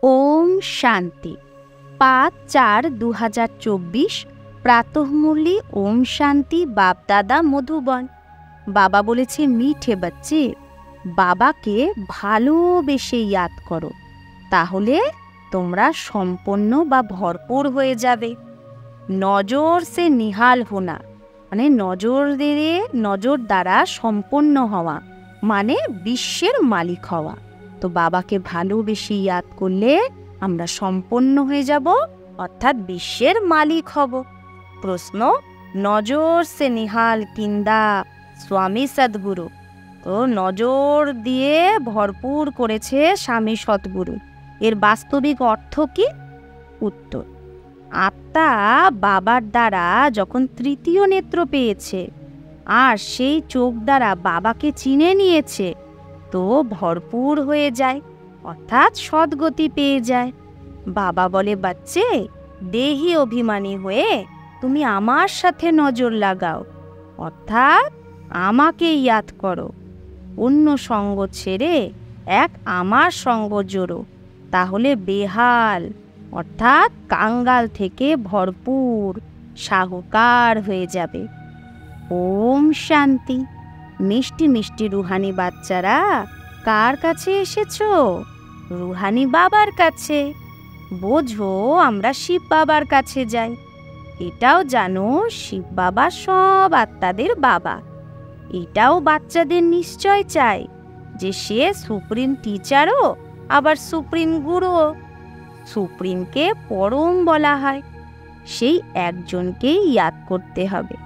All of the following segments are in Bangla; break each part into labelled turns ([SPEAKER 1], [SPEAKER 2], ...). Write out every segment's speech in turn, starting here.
[SPEAKER 1] ওম শান্তি ৫/৪/২০২৪ প্রাতঃমূর্লি ওম শান্তি বাপ-দাদা মধুবন। বাবা বলেছে, মিঠে বাচ্চে, বাবাকে ভালোবেসে ইয়াদ করো, তাহলে তোমরা সম্পন্ন বা ভরপুর হয়ে যাবে। নজর সে নিহাল হোনা মানে নজর দ্বারা সম্পন্ন হওয়া, মানে বিশ্বের মালিক হওয়া। তো বাবাকে ভালোবেসে ইয়াদ করলে আমরা সম্পন্ন হয়ে যাব, অর্থাৎ বিশ্বের মালিক হব। প্রশ্ন, নজর সে নিহাল কিন্দা স্বামী সদ্গুরু। তো নজর দিয়ে ভরপুর করেছে স্বামী সদ্গুরু, এর বাস্তবিক অর্থ কি? উত্তর, আত্মা বাবার দ্বারা যখন তৃতীয় নেত্র পেয়েছে আর সেই চোখ দ্বারা বাবাকে চিনে নিয়েছে, তো ভরপুর হয়ে যায়, অর্থাৎ সদ্গতি পেয়ে যায়। বাবা বলে, বাচ্চে, দেহি অভিমানী হয়ে তুমি আমার সাথে নজর লাগাও, অর্থাৎ আমাকে ইয়াদ করো। অন্য সঙ্গ ছেড়ে এক আমার সঙ্গ জোড়ো, তাহলে বেহাল অর্থাৎ কাঙ্গাল থেকে ভরপুর সাহুকার হয়ে যাবে। ওম শান্তি। মিষ্টি মিষ্টি রুহানি বাচ্চারা, কার কাছে এসেছো? রুহানি বাবার কাছে। বোঝো, আমরা শিব বাবার কাছে যাই। এটাও জানো, শিব বাবা সব আত্মাদের বাবা। এটাও বাচ্চাদের নিশ্চয় চাই যে সে সুপ্রিম টিচারও আবার সুপ্রিম গুরুও। সুপ্রিমকে পরম বলা হয়, সেই একজনকেই ইয়াদ করতে হবে।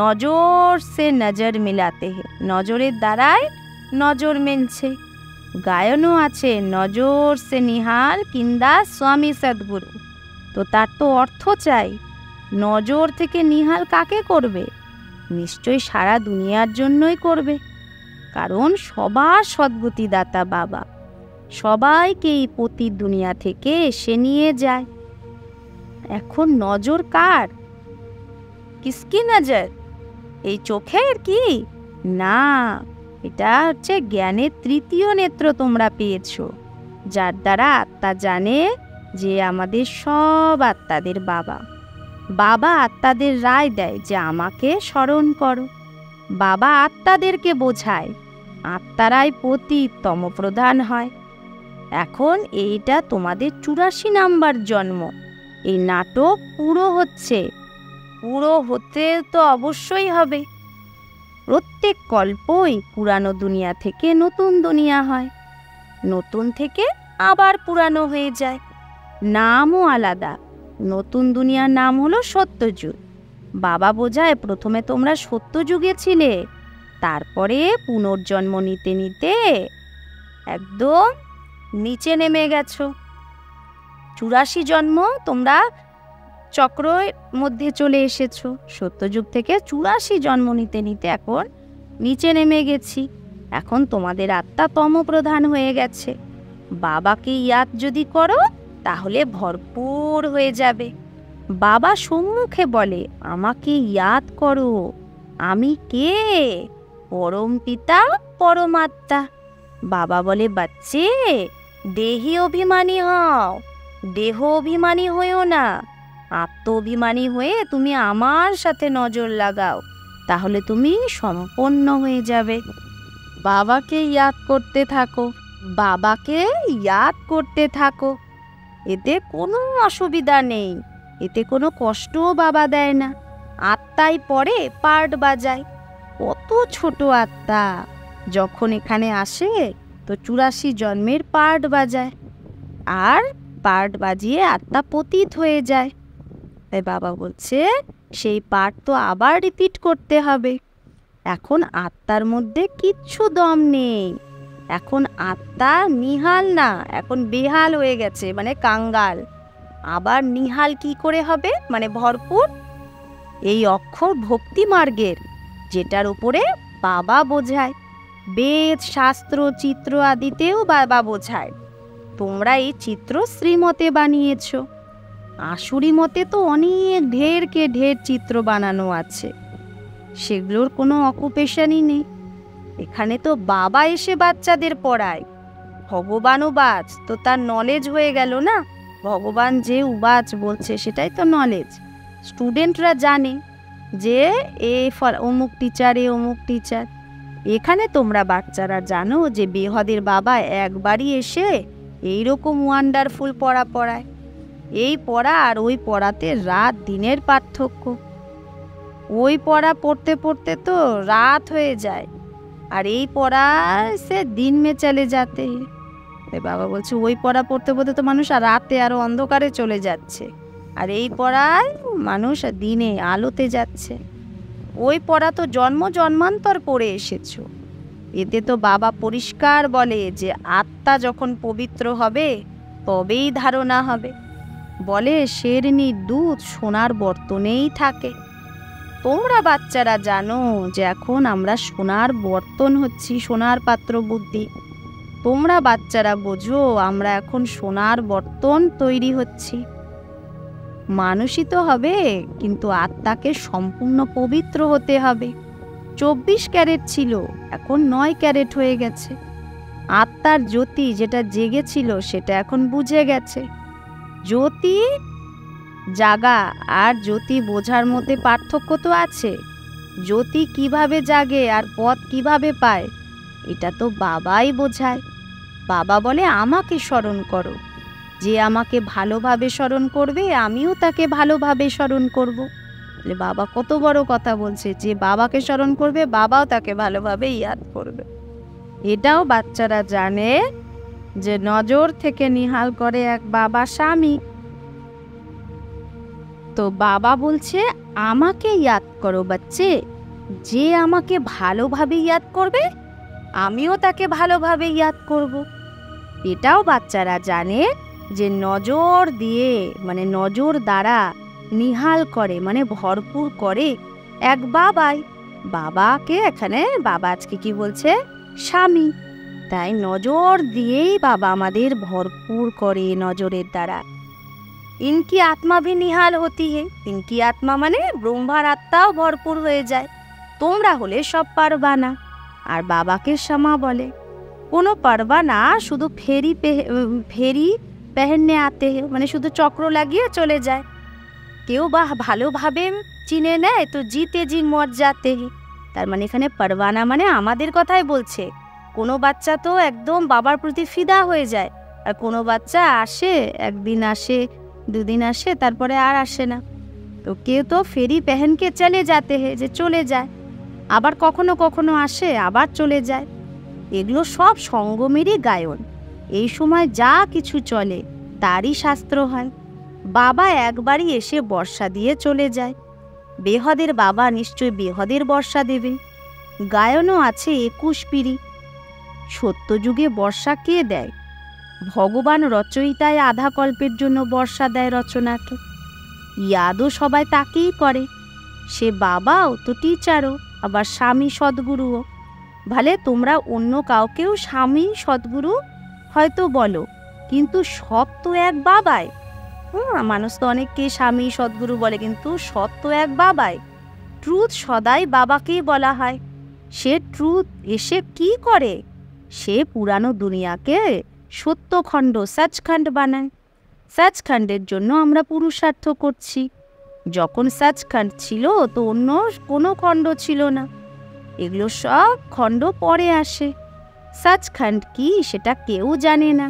[SPEAKER 1] নজর সে নজর মিলাতে হে, নজরের দ্বারাই নজর মিলছে। গায়নও আছে, নজর সে নিহাল কিন্দা স্বামী সদ্গুরু। তো তার তো অর্থ চাই, নজর থেকে নিহাল কাকে করবে? নিশ্চয়ই সারা দুনিয়ার জন্যই করবে, কারণ সবার সদ্গতিদাতা বাবা, সবাইকে এই পতিত দুনিয়া থেকে এসে নিয়ে যায়। এখন নজর কার? কিসকি নজর? এই চোখের কি? না, এটা হচ্ছে জ্ঞানের তৃতীয় নেত্র তোমরা পেয়েছো, যার দ্বারা আত্মা জানে যে আমাদের সব আত্মাদের বাবা। বাবা আত্মাদের রায় দেয় যে আমাকে স্মরণ করো। বাবা আত্মাদেরকে বোঝায়, আত্মারাই পতিত তমপ্রধান হয়। এখন এইটা তোমাদের ৮৪ নাম্বার জন্ম। এই নাটক পুরো হচ্ছে, পুরো হতে তো অবশ্যই হবে। প্রত্যেক কল্পই পুরানো দুনিয়া থেকে নতুন দুনিয়া হয়, নতুন থেকে আবার পুরানো হয়ে যায়। নামও আলাদা। নতুন দুনিয়ার নাম হলো সত্যযুগ। বাবা বোঝায়, প্রথমে তোমরা সত্যযুগে ছিলে, তারপরে পুনর্জন্ম নিতে নিতে একদম নিচে নেমে গেছো। ৮৪ জন্ম তোমরা চক্রের মধ্যে চলে এসেছো। সত্যযুগ থেকে ৮৪ জন্ম নিতে নিতে এখন নিচে নেমে গেছি। এখন তোমাদের আত্মা তমপ্রধান হয়ে গেছে। বাবাকে ইয়াদ যদি করো, তাহলে ভরপুর হয়ে যাবে। বাবা সম্মুখে বলে, আমাকে ইয়াদ করো। আমি কে? পরম পিতা, পরমাত্মা। বাবা বলে, বাচ্চে, দেহি অভিমানী হও, দেহ অভিমানী হয়েও না। আত্ম অভিমানী হয়ে তুমি আমার সাথে নজর লাগাও, তাহলে তুমি সম্পন্ন হয়ে যাবে। বাবাকে ইয়াদ করতে থাকো, বাবাকে ইয়াদ করতে থাকো। এতে কোনো অসুবিধা নেই, এতে কোনো কষ্টও বাবা দেয় না। আত্মাই পরে পার্ট বাজায়। কত ছোট আত্মা যখন এখানে আসে, তো ৮৪ জন্মের পার্ট বাজায়, আর পার্ট বাজিয়ে আত্মা পতিত হয়ে যায়। তাই বাবা বলছে, সেই পার্ট তো আবার রিপিট করতে হবে। এখন আত্মার মধ্যে কিচ্ছু দম নেই। এখন আত্মা নিহাল না, এখন বেহাল হয়ে গেছে, মানে কাঙ্গাল। আবার নিহাল কি করে হবে? মানে ভরপুর। এই অক্ষর ভক্তি মার্গের, যেটার উপরে বাবা বোঝায়। বেদ, শাস্ত্র, চিত্র আদিতেও বাবা বোঝায়। তোমরা এই চিত্র শ্রীমতে বানিয়েছ, আসুরি মতে তো অনেক ঢের চিত্র বানানো আছে, সেগুলোর কোনো অকুপেশনই নেই। এখানে তো বাবা এসে বাচ্চাদের পড়ায়। ভগবান উবাচ তো তার নলেজ হয়ে গেল না। ভগবান যে উবাচ বলছে সেটাই তো নলেজ। স্টুডেন্টরা জানে যে অমুক টিচার অমুক টিচার। এখানে তোমরা বাচ্চারা জানো যে বেহদের বাবা একবারই এসে এইরকম ওয়ান্ডারফুল পড়া পড়ায়। এই পড়া আর ওই পড়াতে রাত দিনের পার্থক্য। ওই পড়া পড়তে পড়তে তো রাত হয়ে যায়, আর এই পড়া সে দিন মে চলে যাতে। বাবা বলছে ওই পড়া পড়তে পড়তে তো মানুষ আর রাতে আরো অন্ধকারে চলে যাচ্ছে, আর এই পড়ায় মানুষ দিনে আলোতে যাচ্ছে। ওই পড়া তো জন্ম জন্মান্তর পড়ে এসেছো। এতে তো বাবা পরিষ্কার বলে যে আত্মা যখন পবিত্র হবে তবেই ধারণা হবে। বলে শেরনির দুধ সোনার বর্তনেই থাকে। তোমরা বাচ্চারা জানো যে এখন আমরা সোনার বর্তন হচ্ছি, সোনার পাত্র বুদ্ধি। তোমরা বাচ্চারা বোঝো আমরা এখন সোনার বর্তন তৈরি হচ্ছি। মানুষই তো হবে, কিন্তু আত্মাকে সম্পূর্ণ পবিত্র হতে হবে। 24 ক্যারেট ছিল, এখন 9 ক্যারেট হয়ে গেছে। আত্মার জ্যোতি যেটা জেগেছিল সেটা এখন বুঝে গেছে। জ্যোতি জাগা আর জ্যোতি বোঝার মধ্যে পার্থক্য তো আছে। জ্যোতি কিভাবে জাগে আর পথ কিভাবে পায় এটা তো বাবাই বোঝায়। বাবা বলে আমাকে স্মরণ করো। যে আমাকে ভালোভাবে স্মরণ করবে আমিও তাকে ভালোভাবে স্মরণ করব। বাবা কত বড় কথা বলছে, যে বাবাকে স্মরণ করবে বাবাও তাকে ভালোভাবে ইয়াদ করবে। এটাও বাচ্চারা জানে যে নজর থেকে নিহাল করে এক বাবা স্বামী। তো বাবা বলছে আমাকে ইয়াদ করো বাচ্চে। যে আমাকে ভালোভাবে ইয়াদ করবে আমিও তাকে ভালোভাবে ইয়াদ করব। এটাও বাচ্চারা জানে যে নজর দিয়ে মানে নজর দ্বারা নিহাল করে মানে ভরপুর করে এক বাবাই। বাবাকে এখানে বাবা আজকে কি বলছে? স্বামী। তাই নজর দিয়েই বাবা আমাদের ভরপুর করে নজরের দ্বারা। ইনকি আত্মা ভি নিহাল হতি হে। ইনকি আত্মা মানে ব্রহ্মার আত্মাও ভরপুর হয়ে যায়। তোমরা হলে সব পারবা না। আর বাবাকে क्षमा বলে কোনো পারবা না, শুধু ফেরি পেহেননে আতে হে, মানে শুধু চক্র লাগিয়ে চলে যায়। কেউ বা ভালোভাবে চিনে নেয় তো জিতে জি মর যাতে হে। তার মানে এখানে পারবানা মানে আমাদের কথাই বলছে। কোনো বাচ্চা তো একদম বাবার প্রতি ফিদা হয়ে যায়, আর কোনো বাচ্চা আসে, একদিন আসে, দুদিন আসে, তারপরে আর আসে না। তো কেউ তো ফেরি পেহেনকে চলে যাতে হে, যে চলে যায়, আবার কখনো কখনো আসে আবার চলে যায়। এগুলো সব সঙ্গমেরই গায়ন। এই সময় যা কিছু চলে তারই শাস্ত্র হয়। বাবা একবারই এসে বর্ষা দিয়ে চলে যায়। বেহদের বাবা নিশ্চয় বেহদের বর্ষা দেবে। গায়নও আছে 21 পিড়ি। সত্যযুগে বর্ষা কে দেয়? ভগবান রচয়িতায় আধা কল্পের জন্য বর্ষা দেয় রচনাকে। ইয়াদও সবাই তাকেই করে। সে বাবাও তো টিচারও, আবার স্বামী সদ্গুরুও। ভালে তোমরা অন্য কাউকেও স্বামী সদ্গুরু হয়তো বলো, কিন্তু সব তো এক বাবাই। মানুষ তো অনেককে স্বামী সদ্গুরু বলে, কিন্তু সব তো এক বাবাই। ট্রুথ সদাই বাবাকেই বলা হয়। সে ট্রুথ এসে কি করে? সে পুরানো দুনিয়াকে সত্যখণ্ড সচখণ্ড বানায়। সচখণ্ডের জন্য আমরা পুরুষার্থ করছি। যখন সচখণ্ড ছিল তো অন্য কোনো খণ্ড ছিল না। এগুলো সব খণ্ড পরে আসে। সচখণ্ড কি সেটা কেউ জানে না।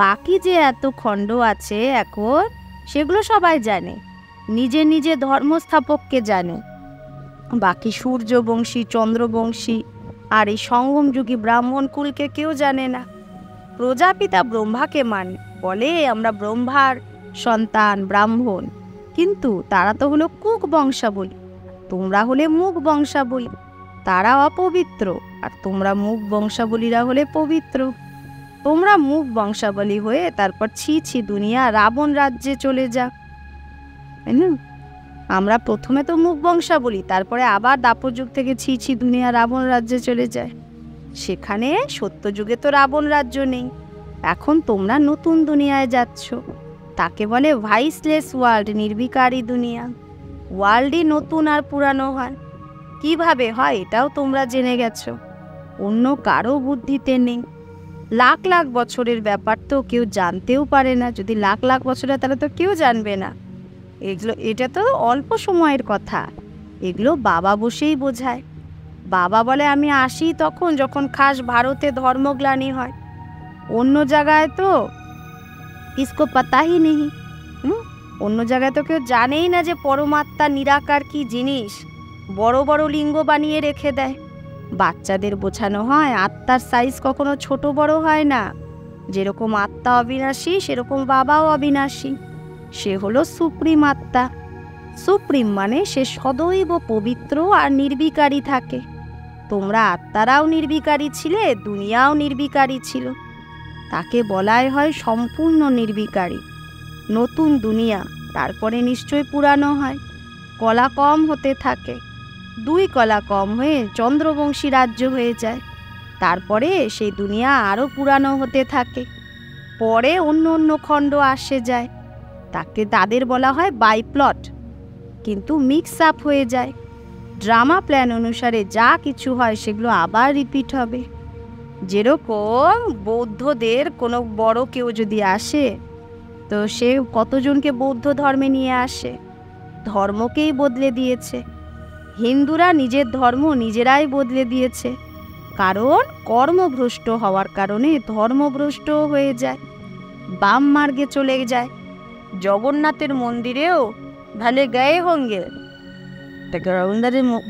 [SPEAKER 1] বাকি যে এত খণ্ড আছে এখন সেগুলো সবাই জানে, নিজে নিজে ধর্মস্থাপককে জানে। বাকি সূর্যবংশী, চন্দ্রবংশী আর এই সঙ্গমযুগী ব্রাহ্মণ কুলকে কেউ জানে না। প্রজাপিতা ব্রহ্মাকে মানে, বলে আমরা ব্রহ্মার সন্তান ব্রাহ্মণ, কিন্তু তারা তো হলো কুক বংশাবলী। তোমরা হলে মুখ বংশাবলী। তারা অপবিত্র, আর তোমরা মুখ বংশাবলীরা হলে পবিত্র। তোমরা মুখ বংশাবলী হয়ে তারপর ছি ছি দুনিয়া রাবণ রাজ্যে চলে যা। আমরা প্রথমে তো মুখ বংশাবলী, তারপরে আবার দাপর যুগ থেকে ছি ছি দুনিয়া রাবণ রাজ্যে চলে যায়। সেখানে সত্যযুগে তো রাবণ রাজ্য নেই। এখন তোমরা নতুন দুনিয়ায় যাচ্ছ, তাকে বলে ভাইসলেস ওয়ার্ল্ড, নির্বিকারী দুনিয়া। ওয়ার্ল্ডই নতুন আর পুরানো হয়। কিভাবে হয় এটাও তোমরা জেনে গেছো, অন্য কারো বুদ্ধিতে নেই। লাখ লাখ বছরের ব্যাপার তো কেউ জানতেও পারে না। যদি লাখ লাখ বছরের, তাহলে তো কেউ জানবে না। এটা তো অল্প সময়ের কথা। এগুলো বাবা বসেই বোঝায়। বাবা বলে আমি আসি তখন যখন খাস ভারতে ধর্মগ্লানি হয়। অন্য জায়গায় তো ইসকো পাতাই নেই। অন্য জায়গায় তো কেউ জানেই না যে পরমাত্মা নিরাকার কি জিনিস। বড় বড় লিঙ্গ বানিয়ে রেখে দেয়। বাচ্চাদের বোঝানো হয় আত্মার সাইজ কখনো ছোট বড় হয় না। যেরকম আত্মা অবিনাশী, সেরকম বাবাও অবিনাশী। সে হলো সুপ্রিম আত্মা। সুপ্রিম মানে সে সদৈব পবিত্র আর নির্বিকারী থাকে। তোমরা আত্মারাও নির্বিকারী ছিলে, দুনিয়াও নির্বিকারী ছিল। তাকে বলাই হয় সম্পূর্ণ নির্বিকারী। নতুন দুনিয়া, তারপরে নিশ্চয় পুরানো হয়। কলা কম হতে থাকে। 2 কলা কম হয়ে চন্দ্রবংশী রাজ্য হয়ে যায়। তারপরে সেই দুনিয়া আরও পুরানো হতে থাকে। পরে অন্য অন্য খণ্ড আসে যায়। তাদের বলা হয় বাইপ্লট। কিন্তু মিক্স আপ হয়ে যায়। ড্রামা প্ল্যান অনুসারে যা কিছু হয় সেগুলো আবার রিপিট হবে। যেরকম বৌদ্ধদের কোনো বড় কেউ যদি আসে, তো সে কতজনকে বৌদ্ধ ধর্মে নিয়ে আসে, ধর্মকেই বদলে দিয়েছে। হিন্দুরা নিজের ধর্ম নিজেরাই বদলে দিয়েছে, কারণ কর্মভ্রষ্ট হওয়ার কারণে ধর্মভ্রষ্ট হয়ে যায়, বাম মার্গে চলে যায়। জগন্নাথের মন্দিরেও ভালে গায়ে হোঙ্গে,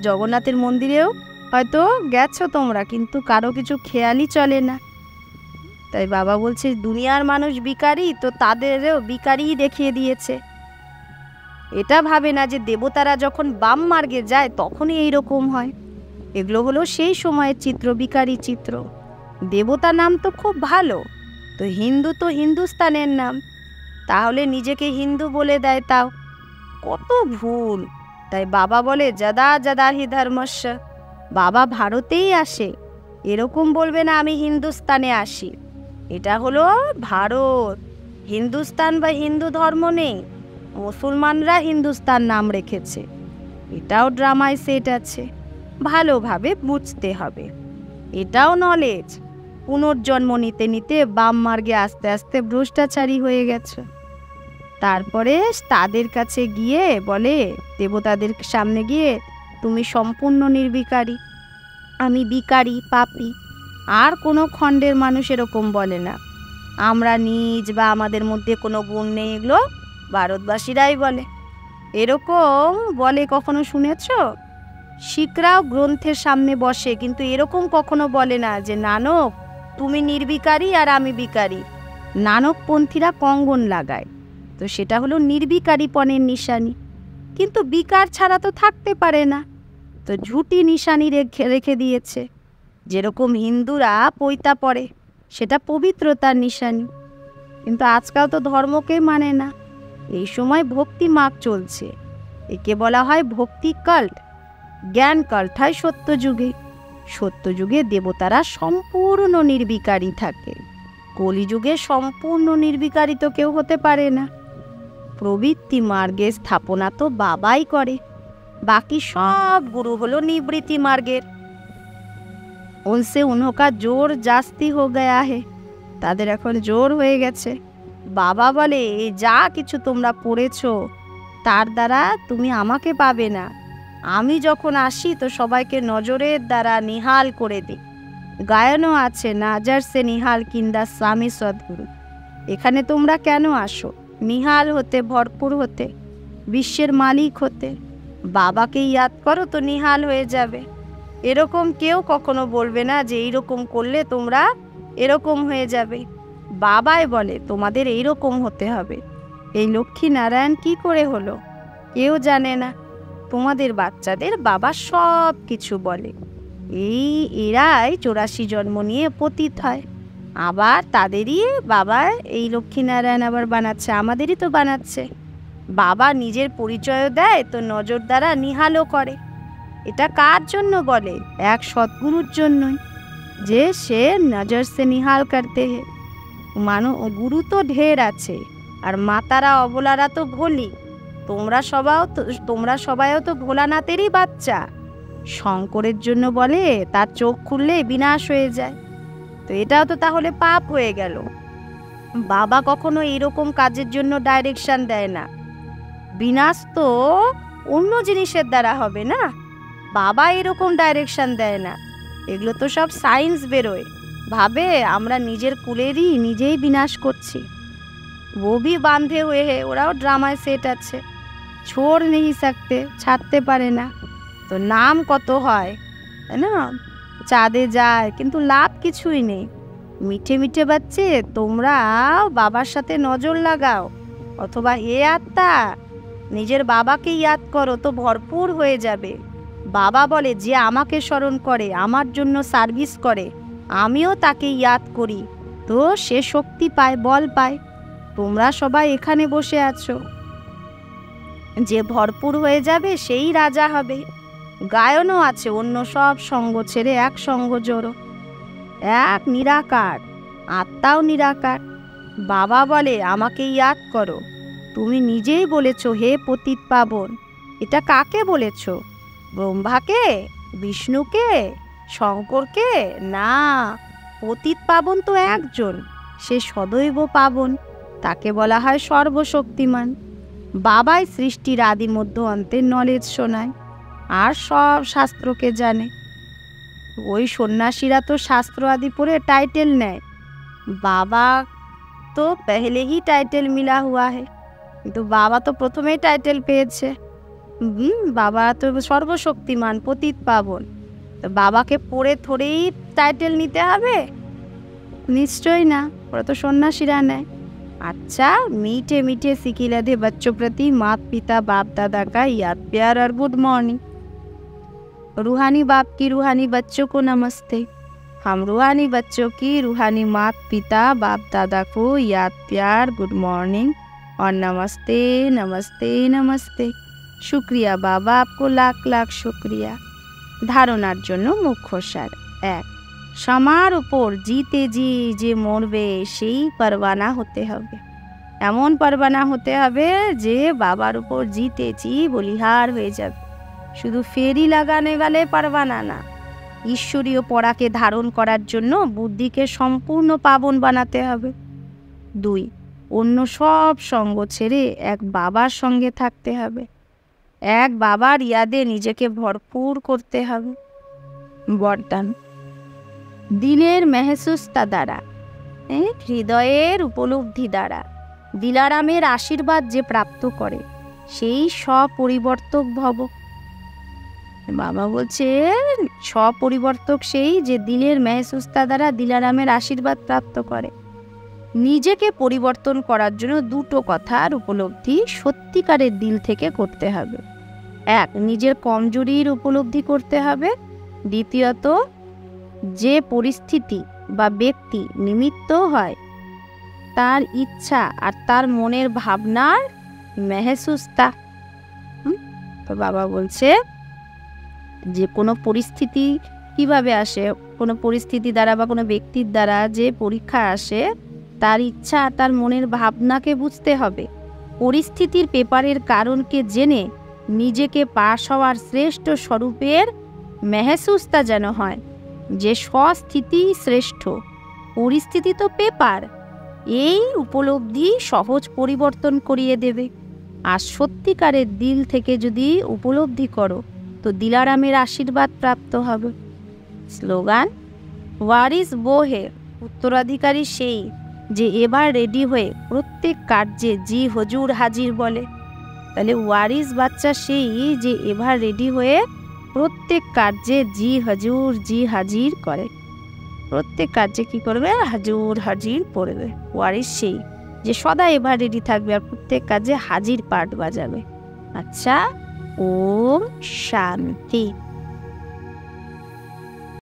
[SPEAKER 1] জগন্নাথের মন্দিরেও হয়তো গেছো তোমরা, কিন্তু কারো কিছু খেয়ালই চলে না। তাই বাবা বলছে দুনিয়ার মানুষ বিকারী, তো তাদেরও বিকারী দেখিয়ে দিয়েছে। এটা ভাবে না যে দেবতারা যখন বাম মার্গে যায় তখনই এইরকম হয়। এগুলো হলো সেই সময়ের চিত্র, বিকারী চিত্র। দেবতা নাম তো খুব ভালো, তো হিন্দু তো হিন্দুস্তানের নাম, তাহলে নিজেকে হিন্দু বলে দেয়, তাও কত ভুল। তাই বাবা বলে যদা যদা হি ধর্মস্য, বাবা ভারতেই আসে, এরকম বলবে না আমি হিন্দুস্তানে আসি। এটা হলো ভারত, হিন্দুস্তান বা হিন্দু ধর্ম নেই। মুসলমানরা হিন্দুস্তান নাম রেখেছে, এটাও ড্রামায় সেট আছে, ভালোভাবে বুঝতে হবে। এটাও নলেজ। পুনর্জন্ম নিতে নিতে বাম মার্গে আস্তে আস্তে ভ্রষ্টাচারী হয়ে গেছে। তারপরে তাদের কাছে গিয়ে বলে, দেবতাদের সামনে গিয়ে, তুমি সম্পূর্ণ নির্বিকারী, আমি বিকারী পাপী। আর কোনো খণ্ডের মানুষ এরকম বলে না আমরা নিজ বা আমাদের মধ্যে কোনো গুণ নেই, এগুলো ভারতবাসীরাই বলে। এরকম বলে কখনো শুনেছ? শিখরাও গ্রন্থের সামনে বসে, কিন্তু এরকম কখনো বলে না যে নানক তুমি নির্বিকারী আর আমি বিকারী। নানকপন্থীরা কঙ্গন লাগায়, তো সেটা হলো নির্বিকারীপনের নিশানি। কিন্তু বিকার ছাড়া তো থাকতে পারে না, তো ঝুটি নিশানি রেখে দিয়েছে। যেরকম হিন্দুরা পৈতা পরে, সেটা পবিত্রতার নিশানি। কিন্তু আজকাল তো ধর্মকে মানে না। এই সময় ভক্তি মার্গ চলছে, একে বলা হয় ভক্তি কাল্ট। জ্ঞান কাল্ট হয় সত্যযুগে। সত্যযুগে দেবতারা সম্পূর্ণ নির্বিকারী থাকে। কলিযুগে সম্পূর্ণ নির্বিকারী তো কেউ হতে পারে না। প্রবৃত্তি মার্গের স্থাপনা তো বাবাই করে, বাকি সব গুরু হলো নিবৃত্তি মার্গের। উনসে উনকা জোর জাস্তি হো গয়া হে, তাদের এখন জোর হয়ে গেছে। বাবা বলে যা কিছু তোমরা পড়েছ তার দ্বারা তুমি আমাকে পাবে না। আমি যখন আসি তো সবাইকে নজরের দ্বারা নিহাল করে দিই। গায়নও আছে, নাজার সে নিহাল কিন্দা স্বামী সদ্গুরু। এখানে তোমরা কেন আসো? নিহাল হতে, ভরপুর হতে, বিশ্বের মালিক হতে। বাবাকে ইয়াদ করো তো নিহাল হয়ে যাবে। এরকম কেউ কখনো বলবে না যে এইরকম করলে তোমরা এরকম হয়ে যাবে। বাবাই বলে তোমাদের এইরকম হতে হবে। এই লক্ষ্মী নারায়ণ কি করে হলো কেউ জানে না। তোমাদের বাচ্চাদের বাবা সব কিছু বলে। এরাই 84 জন্ম নিয়ে পতিত হয়, আবার তাদেরই বাবা এই লক্ষ্মীনারায়ণ আবার বানাচ্ছে, আমাদেরই তো বানাচ্ছে। বাবা নিজের পরিচয় দেয় তো নজর দ্বারা নিহালও করে। এটা কার জন্য বলে? এক সদ্গুরুর জন্যই, যে সে নজর সে নিহাল করতে হে। গুরু তো ঢের আছে, আর মাতারা অবলারা তো ভোলি। তোমরা সবাইও তো ভোলানাথেরই বাচ্চা। শঙ্করের জন্য বলে তার চোখ খুললে বিনাশ হয়ে যায়। তো এটাও তো তাহলে পাপ হয়ে গেল। বাবা কখনো এরকম কাজের জন্য ডাইরেকশন দেয় না। বিনাশ তো অন্য জিনিসের দ্বারা হবে না, বাবা এরকম ডাইরেকশন দেয় না। এগুলো তো সব সায়েন্স বেরোয়, ভাবে আমরা নিজের কুলেরই নিজেই বিনাশ করছি। ও ভি বাঁধে হয়ে হে, ওরাও ড্রামায় সেট আছে, ছোড় নেই सकते, ছাড়তে পারে না। তো নাম কত হয়, তাই না, চাঁদে যায়, কিন্তু লাভ কিছুই নেই। মিঠে মিঠে বাচ্চে, তোমরা বাবার সাথে নজর লাগাও, অথবা এ আত্মা নিজের বাবাকে ইয়াদ করো, তো ভরপুর হয়ে যাবে। বাবা বলে যে আমাকে স্মরণ করে, আমার জন্য সার্ভিস করে, আমিও তাকে ইয়াদ করি, তো সে শক্তি পায়, বল পায়। তোমরা সবাই এখানে বসে আছো, যে ভরপুর হয়ে যাবে সেই রাজা হবে। গায়নও আছে, অন্য সব সঙ্গ ছেড়ে এক সঙ্গ জোড়ো, এক নিরাকার, আত্মাও নিরাকার। বাবা বলে আমাকে ইয়াদ করো। তুমি নিজেই বলেছো হে পতিত পাবন। এটা কাকে বলেছ? ব্রহ্মাকে, বিষ্ণুকে, শঙ্করকে? না, পতিত পাবন তো একজন, সে সদৈব পাবন, তাকে বলা হয় সর্বশক্তিমান। বাবাই সৃষ্টির আদি মধ্য অন্তের নলেজ শোনায়, আর সব শাস্ত্রকে জানে। ওই সন্ন্যাসীরা তো শাস্ত্র আদি পড়ে টাইটেল নেয়, বাবা তো পহলে হি টাইটেল মিলা হুয়া হে, কিন্তু বাবা তো প্রথমেই টাইটেল পেয়েছে। বাবা তো সর্বশক্তিমান, পতিত পাবন, তো বাবাকে পড়ে থোড়েই টাইটেল নিতে হবে? নিশ্চয়ই না, ওরা তো সন্ন্যাসীরা নেয়। अच्छा, मीठे मीठे सिकिलधे बच्चों प्रति माता पिता बाप दादा का याद प्यार और गुड मॉर्निंग। रूहानी बाप की रूहानी बच्चों को नमस्ते। हम रूहानी बच्चों की रूहानी माता पिता बाप दादा को याद प्यार, गुड मॉर्निंग और नमस्ते नमस्ते नमस्ते। शुक्रिया बाबा, आपको लाख लाख शुक्रिया। धारणार जन्य मुख्य सार एक, क्षमार ऊपर जीते जी जे मरबे सेई परवाना होते हबे। एमन परवाना होते हबे जे बाबार ऊपर जीतेছি বলিহার হয়ে যাবে। শুধু ফেরি লাগানে গেলে পারবানা না, ঈশ্বরীয় পড়াকে ধারণ করার জন্য বুদ্ধিকে সম্পূর্ণ পাবন বানাতে হবে। 2, অন্য সব সঙ্গ ছেড়ে এক বাবার সঙ্গে থাকতে হবে, এক বাবার ইয়াদে নিজেকে ভরপুর করতে হবে। বরদান, দিলের মেহসুসতা দ্বারা, হৃদয়ের উপলব্ধি দ্বারা দিলারামের আশীর্বাদ যে প্রাপ্ত করে সেই স্বপরিবর্তক ভব। বাবা বলছে স্বপরিবর্তক সেই যে দিলের মেহসুসতা দ্বারা দিলারামের আশীর্বাদ প্রাপ্ত করে। নিজেকে পরিবর্তন করার জন্য দুটো কথার উপলব্ধি সত্যিকারের দিল থেকে করতে হবে। এক, নিজের কমজোরির উপলব্ধি করতে হবে। দ্বিতীয়ত, যে পরিস্থিতি বা ব্যক্তি নিমিত্ত হয় তার ইচ্ছা আর তার মনের ভাবনার মেহসুসতা। তো বাবা বলছে যে কোনো পরিস্থিতি কিভাবে আসে, কোনো পরিস্থিতি দ্বারা বা কোনো ব্যক্তির দ্বারা যে পরীক্ষা আসে তার ইচ্ছা আর তার মনের ভাবনাকে বুঝতে হবে। পরিস্থিতির পেপারের কারণকে জেনে নিজেকে পাশ হওয়ার শ্রেষ্ঠ স্বরূপের মেহসুসতা যেন হয়, যে স্বস্থিতি শ্রেষ্ঠ, পরিস্থিতি তো পেপার। এই উপলব্ধি সহজ পরিবর্তন করিয়ে দেবে। আর সত্যিকারের দিল থেকে যদি উপলব্ধি করো তো দিলারামের আশীর্বাদ প্রাপ্ত হবে। স্লোগান, ওয়ারিস বো হে, উত্তরাধিকারী সেই যে এবার রেডি হয়ে প্রত্যেক কার্যে জি হুজুর হাজির বলে। তাহলে ওয়ারিস বাচ্চা সেই যে এবার রেডি হয়ে প্রত্যেক কার্যে জি হুজুর জি হাজির করে। প্রত্যেক কার্যে কি করবে? হাজুর হাজির পড়বে। ওয়ারিস সেই যে সদা এবার রেডি থাকবে আর প্রত্যেক কাজে হাজির পাঠ বাজাবে। আচ্ছা, ওম শান্তি।